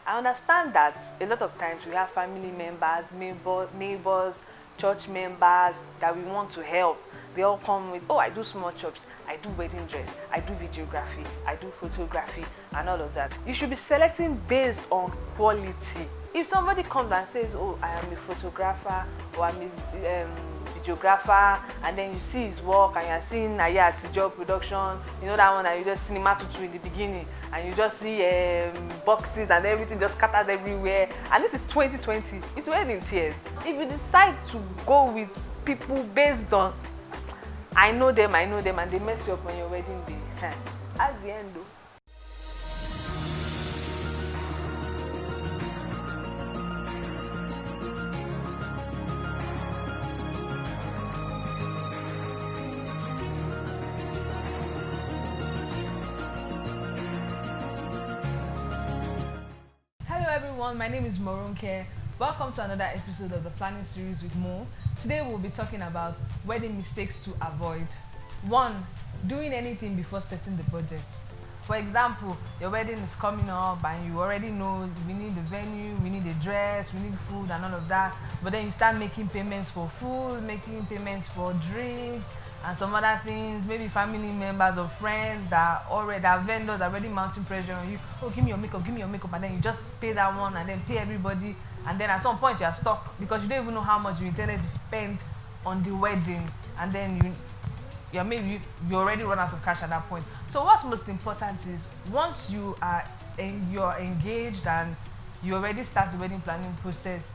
I understand that a lot of times we have family members, neighbors, church members that we want to help. They all come with, oh, I do small chops, I do wedding dress, I do videography, I do photography, and all of that. You should be selecting based on quality. If somebody comes and says, oh, I am a photographer, or I'm a videographer, and then you see his work and you're seeing Naya Atijo production, you know that one that you just cinema tutu in the beginning, and you just see boxes and everything just scattered everywhere, and this is 2020, it will end in tears. If you decide to go with people based on I know them, and they mess you up on your wedding day, at the end though. Hello everyone, my name is Moronke. Welcome to another episode of the Planning Series with Mo. Today we'll be talking about wedding mistakes to avoid. 1. Doing anything before setting the budget. For example, your wedding is coming up and you already know we need the venue, we need a dress, we need food and all of that. But then you start making payments for food, making payments for drinks, and some other things, maybe family members or friends that vendors are already mounting pressure on you. Oh, give me your makeup, and then you just pay that one and then pay everybody, and then at some point you are stuck because you don't even know how much you intended to spend on the wedding, and then you already run out of cash at that point. So what's most important is once you're engaged and you already start the wedding planning process,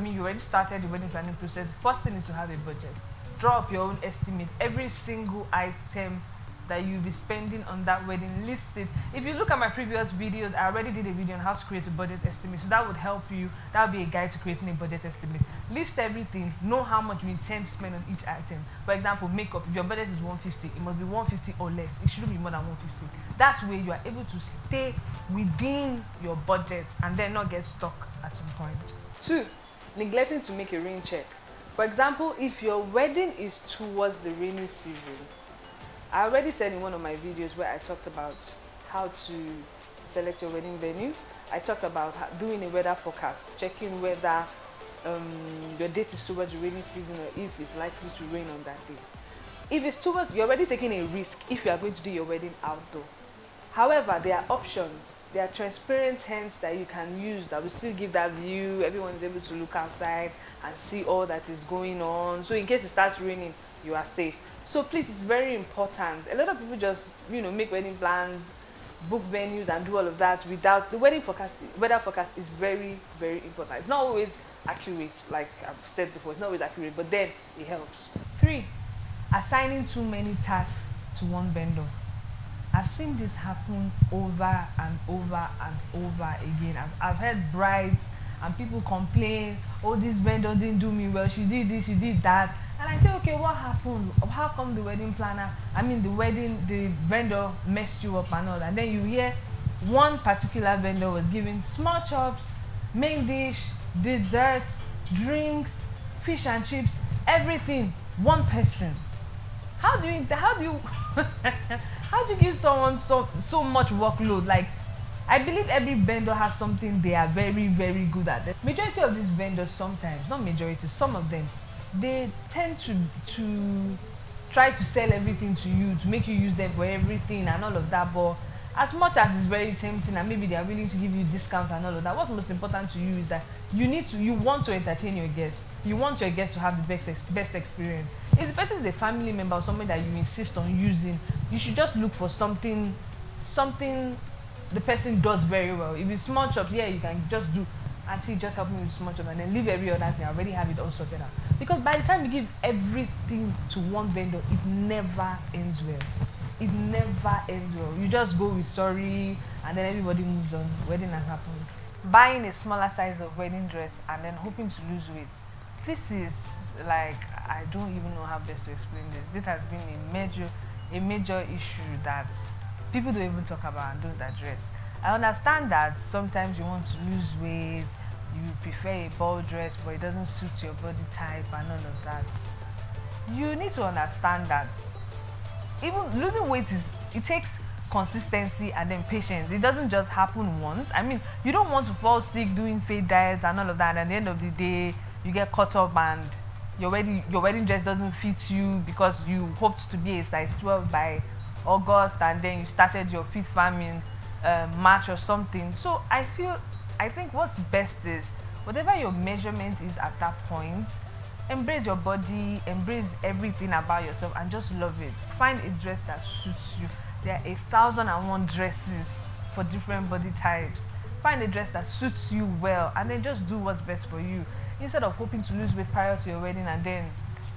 you already started the wedding planning process, first thing is to have a budget. Draw up your own estimate. Every single item that you'll be spending on that wedding, list it. If you look at my previous videos, I already did a video on how to create a budget estimate, so that would help you. That would be a guide to creating a budget estimate. List everything, know how much you intend to spend on each item. For example, makeup, if your budget is 150, it must be 150 or less. It shouldn't be more than 150. That way you are able to stay within your budget and then not get stuck at some point. 2. Neglecting to make a rain check. For example, if your wedding is towards the rainy season, I already said in one of my videos where I talked about how to select your wedding venue, I talked about doing a weather forecast, checking whether your date is towards the rainy season or if it's likely to rain on that day. If it's towards, you're already taking a risk if you are going to do your wedding outdoor. However, there are options. There are transparent tents that you can use that will still give that view. Everyone is able to look outside and see all that is going on. So in case it starts raining, you are safe. So please, it's very important. A lot of people just, make wedding plans, book venues and do all of that without the weather forecast is very, very important. It's not always accurate, like I've said before, it's not always accurate, but then it helps. 3. Assigning too many tasks to one vendor. I've seen this happen over and over and over again. I've heard brides and people complain, oh, this vendor didn't do me well, she did this, she did that. And I say, okay, what happened? How come the vendor messed you up and all that? And then you hear one particular vendor was giving small chops, main dish, dessert, drinks, fish and chips, everything, one person. How do you how do you give someone so much workload? Like, I believe every vendor has something they are very, very good at. The majority of these vendors, sometimes, not majority, some of them, they tend to try to sell everything to you, to make you use them for everything and all of that. But as much as it's very tempting and maybe they are willing to give you discounts and all of that, what's most important to you is that you want to entertain your guests. You want your guests to have the best experience. If the person is a family member or somebody that you insist on using, you should just look for something the person does very well. If it's small chops, yeah, you can just do, actually just help me with small chops and then leave every other thing. I already have it all sorted out. Because by the time you give everything to one vendor, it never ends well. It never ends well. You just go with sorry and then everybody moves on. Wedding has happened. Buying a smaller size of wedding dress and then hoping to lose weight. This is like, I don't even know how best to explain this. This has been a major issue that people don't even talk about and don't address. I understand that sometimes you want to lose weight, you prefer a ball dress but it doesn't suit your body type and all of that. You need to understand that even losing weight it takes consistency, and then patience. It doesn't just happen once. I mean, you don't want to fall sick doing fake diets and all of that, and at the end of the day you get caught up and your wedding dress doesn't fit you because you hoped to be a size 12 by August, and then you started your fit farming March or something. So I think what's best is whatever your measurement is at that point, embrace your body, embrace everything about yourself, and just love it. Find a dress that suits you. There are 1,001 dresses for different body types. Find a dress that suits you well, and then just do what's best for you. Instead of hoping to lose weight prior to your wedding and then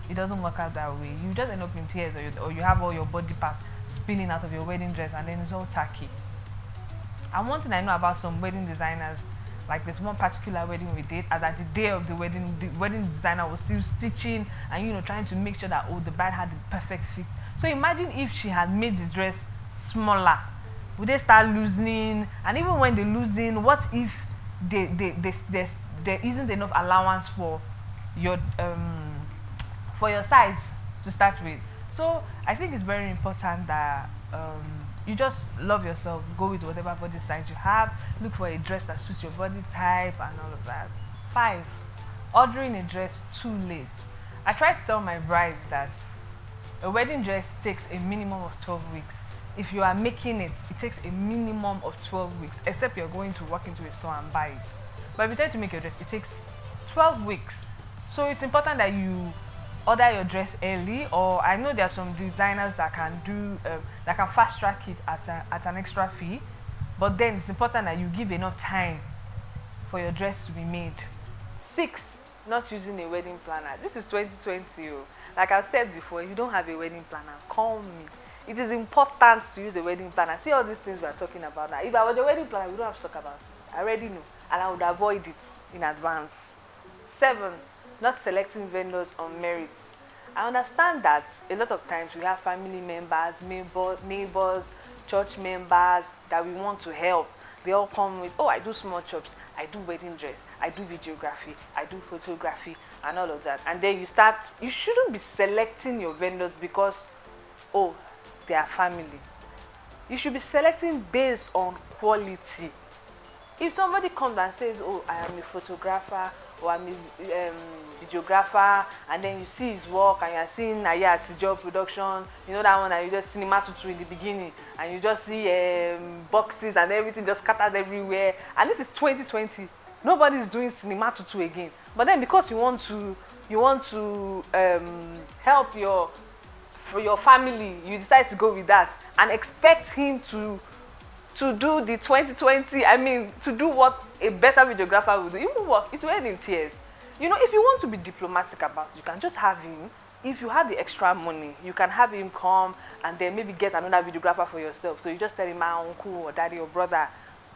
it doesn't work out that way, you just end up in tears, or you have all your body parts spilling out of your wedding dress, and then it's all tacky. And one thing I know about some wedding designers, like this one particular wedding we did, as at the day of the wedding designer was still stitching and trying to make sure that the bride had the perfect fit. So imagine if she had made the dress smaller, would they start loosening? And even when they loosen, what if there isn't enough allowance for your size to start with? So I think it's very important that you just love yourself, go with whatever body size you have, look for a dress that suits your body type and all of that. 5, ordering a dress too late. I try to tell my brides that a wedding dress takes a minimum of 12 weeks. If you are making it, it takes a minimum of 12 weeks, except you're going to walk into a store and buy it. But if you try to make your dress, it takes 12 weeks. So it's important that you order your dress early, or I know there are some designers that can do that can fast track it at an extra fee, but then it's important that you give enough time for your dress to be made. 6, not using a wedding planner. This is 2020. Like I've said before, if you don't have a wedding planner, call me. It is important to use a wedding planner. See all these things we are talking about now. If I was a wedding planner, we don't have to talk about it. I already know, and I would avoid it in advance. 7, not selecting vendors on merit. I understand that a lot of times we have family members, neighbors, church members that we want to help. They all come with, I do small chops, I do wedding dress, I do videography, I do photography, and all of that. And then you shouldn't be selecting your vendors because, they are family. You should be selecting based on quality. If somebody comes and says, I am a photographer, or I'm a videographer, and then you see his work and you're seeing Naya Atijọ́ production, that one, and you just Cinema Tutu in the beginning, and you just see boxes and everything just scattered everywhere, and this is 2020, nobody's doing Cinema Tutu again. But then because you want to help for your family, you decide to go with that and expect him to do the 2020, to do what a better videographer would do. It will work, it will end in tears. If you want to be diplomatic about it, you can just have him. If you have the extra money, you can have him come and then maybe get another videographer for yourself. So you just tell him, my uncle or daddy or brother,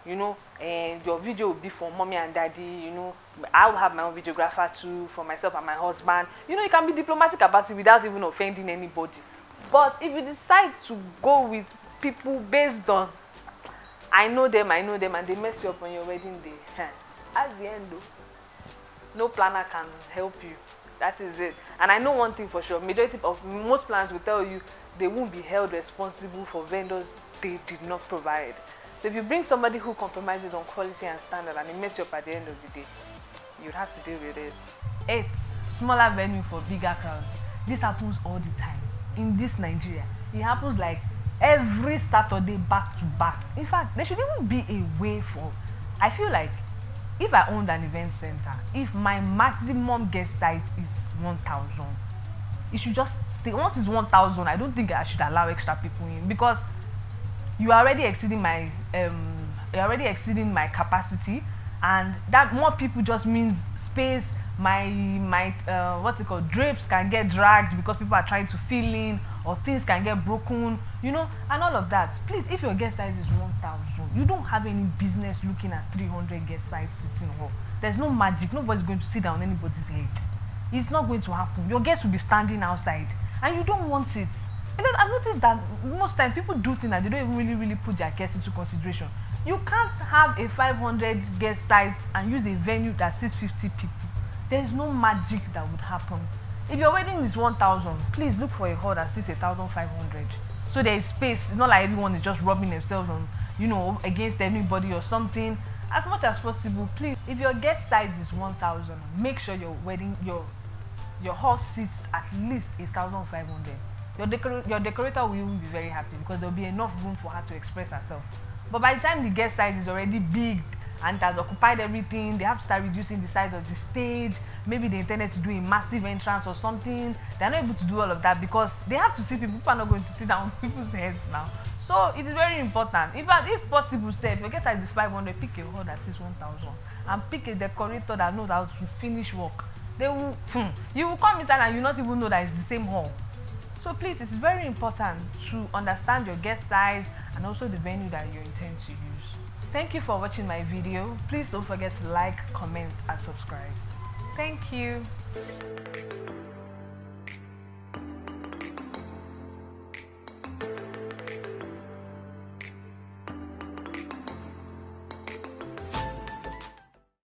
and your video will be for mommy and daddy, I will have my own videographer too for myself and my husband. You can be diplomatic about it without even offending anybody. But if you decide to go with people based on I know them, and they mess you up on your wedding day, at the end though, no planner can help you. That is it. And I know one thing for sure, majority of most planners will tell you they won't be held responsible for vendors they did not provide. So if you bring somebody who compromises on quality and standard and they mess you up at the end of the day, you'd have to deal with it. 8, smaller venue for bigger crowds. This happens all the time. In this Nigeria, it happens like every Saturday back to back. In fact, there should even be a way for, I feel like if I owned an event center, if my maximum guest size is 1,000, it should just stay. Once it's 1,000, I don't think I should allow extra people in, because you are already exceeding my capacity, and that more people just means space. My drapes can get dragged because people are trying to fill in, or things can get broken, and all of that. Please, if your guest size is 1,000, you don't have any business looking at 300 guest size sitting hall. There's no magic. Nobody's going to sit down on anybody's head. It's not going to happen. Your guests will be standing outside, and you don't want it. I've noticed that most times people do things that they don't even really put their guests into consideration. You can't have a 500 guest size and use a venue that seats 50 people. There's no magic that would happen. If your wedding is 1,000, please look for a hall that seats 1,500. so there is space. It's not like everyone is just rubbing themselves on, you know, against anybody or something. As much as possible, please, if your guest size is 1,000, make sure your hall sits at least 1,500. Your decorator will even be very happy because there will be enough room for her to express herself. But by the time the guest size is already big and it has occupied everything, they have to start reducing the size of the stage. Maybe they intended to do a massive entrance or something. They're not able to do all of that because they have to see people. People are not going to sit down on people's heads now. So it is very important. In fact, if possible, say if your guest size is 500, pick a hall that is 1,000 and pick a decorator that knows how to finish work. They will, you will come inside and you not even know that it's the same hall. So please, it's very important to understand your guest size and also the venue that you intend to use. Thank you for watching my video. Please don't forget to like, comment, and subscribe. Thank you.